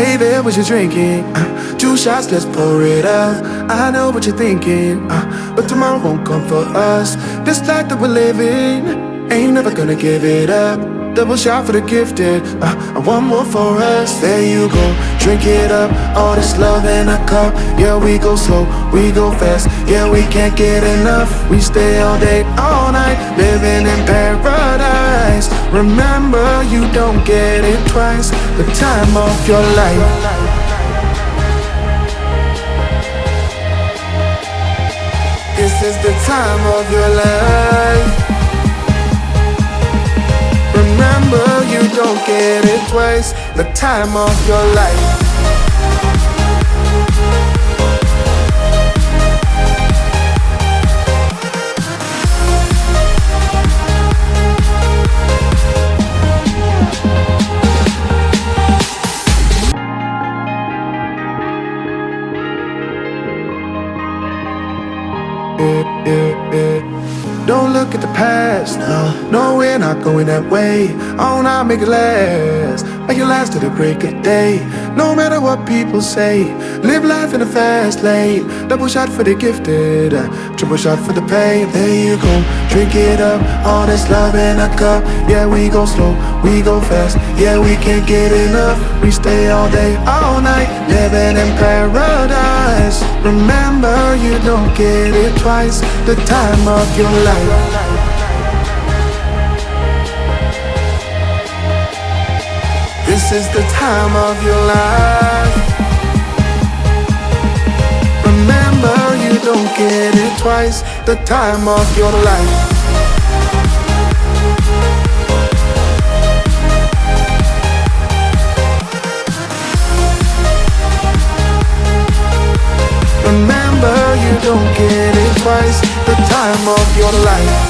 Hey there, what you drinking? 2 shots, let's pour it up. I know what you're thinking, but tomorrow won't come for us. This life that we're living, ain't never gonna give it up. Double shot for the gifted, and one more for us. There you go, drink it up. All this love in a cup. Yeah, we go slow, we go fast. Yeah, we can't get enough. We stay all day, all night, living in paradise. Remember, you don't get it twice. The time of your life. This is the time of your life. Remember, you don't get it twice. The time of your life. Don't look at the past, no, we're not going that way. Oh, now make it last, make it last to the break of day. No matter what people say, live life in a fast lane. Double shot for the gifted, triple shot for the pain. There you go, drink it up, all this love in a cup. Yeah, we go slow, we go fast. Yeah, we can't get enough. We stay all day, all night, living in paradise. Remember, you don't get it twice. The time of your life. This is the time of your life. Remember, you don't get it twice. The time of your life. Remember, you don't get it twice. The time of your life.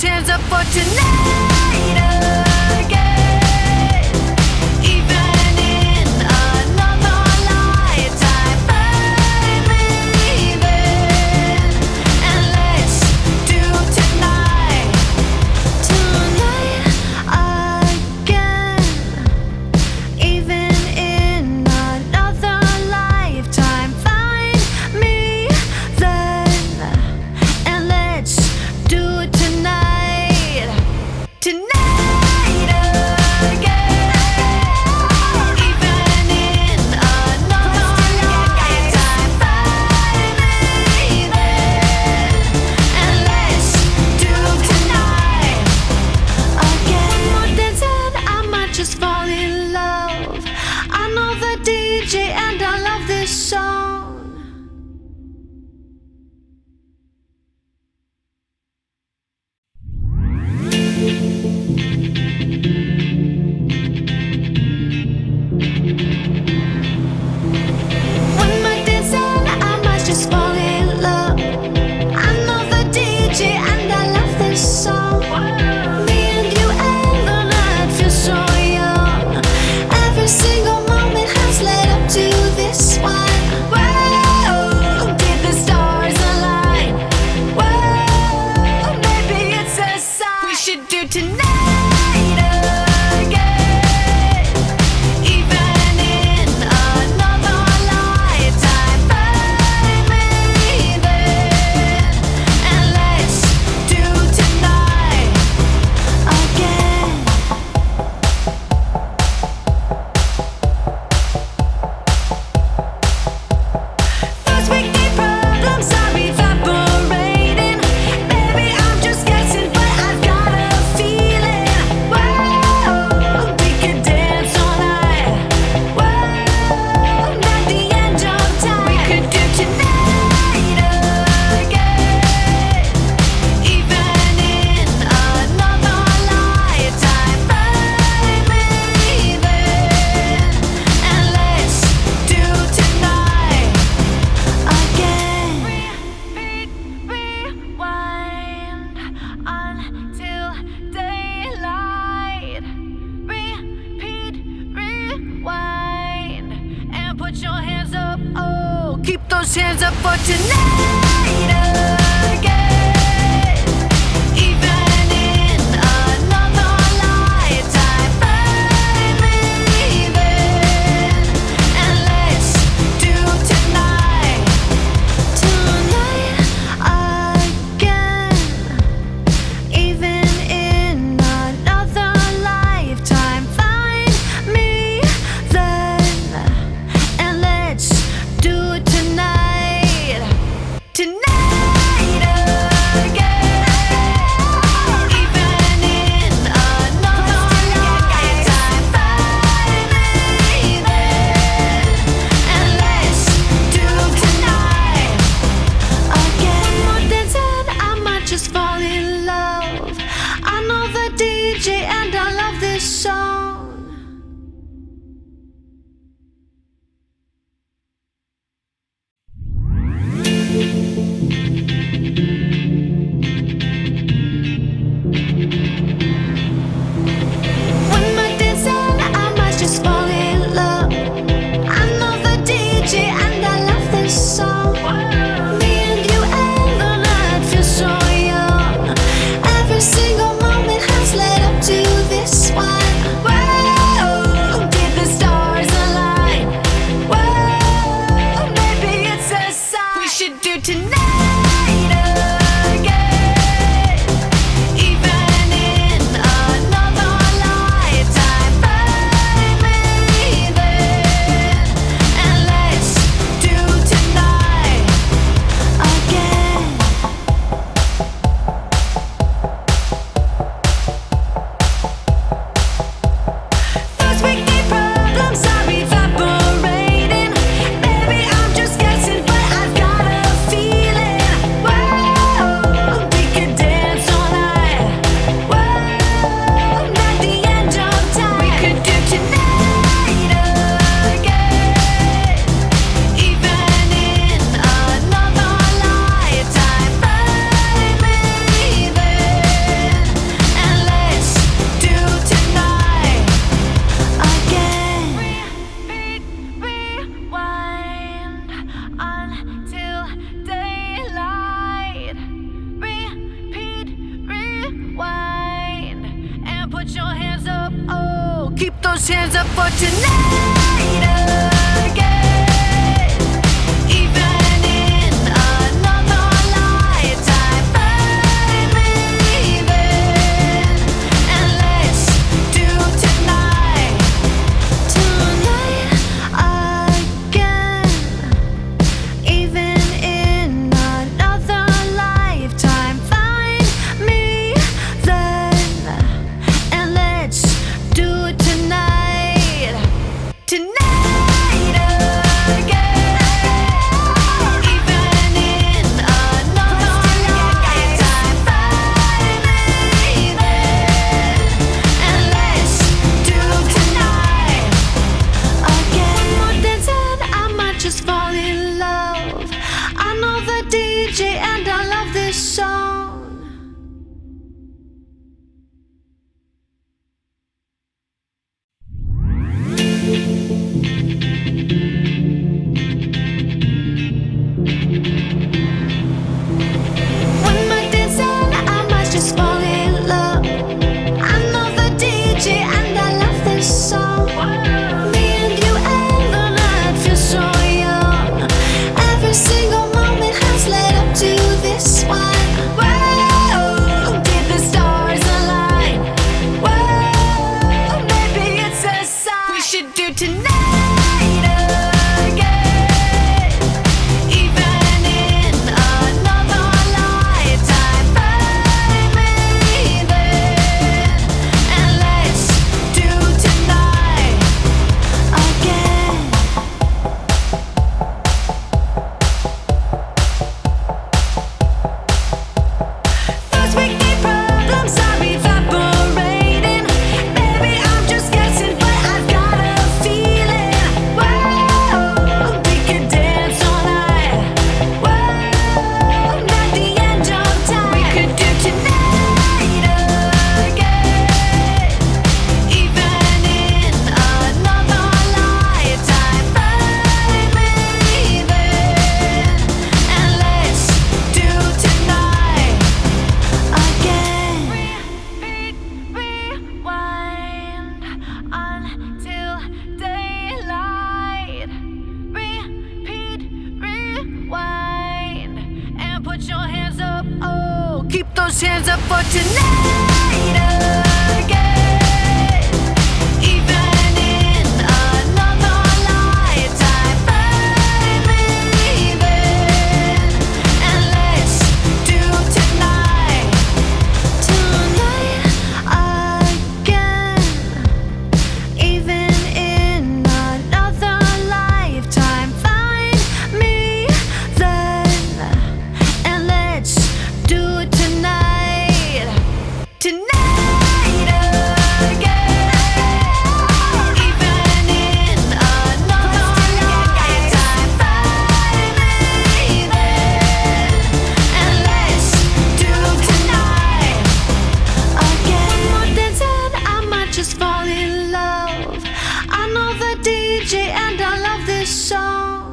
Hands up for tonight again. Even in another lifetime, find me there. And let's do tonight again. Even in another lifetime, find me then. And let's do it tonight. those hands up for tonight again. Even in another lifetime, find me then, and let's do tonight again. Even in another lifetime, find me then, and let's do it tonight again. Even in another lifetime, find me then, and let's do tonight again. One more dance and I might just fall in love. I know the DJ and I love this song. One more dance and I might just fall in love. I know the DJ and I love this song. Me and you and the night feel so young. Every single moment has led up to this one. Whoa, did the stars align? Whoa, maybe it's a sign. We should do tonight again. Even in another lifetime, find me then, and let's do tonight again. Those weekday problems are evaporating. Baby, I'm just guessing, but I've got a feeling. Whoa, we could dance all night. Whoa, not the end of time. We could do tonight again. Even in another lifetime, find me then, and let's do tonight again. Repeat, rewind until daylight. Repeat, rewind, and put your hands up. Oh, keep those hands up for tonight again. Even in another lifetime, find me then, and let's do tonight again. Even in another lifetime, find me then, and let's do it tonight those hands up for tonight again. Even in another lifetime, find me then, and let's do tonight again. Even in another lifetime, find me then, and let's do it tonight. Tonight again. Even in another lifetime, find me then, and let's do tonight again. One more dance and I might just fall in love. I know the DJ and I love this song.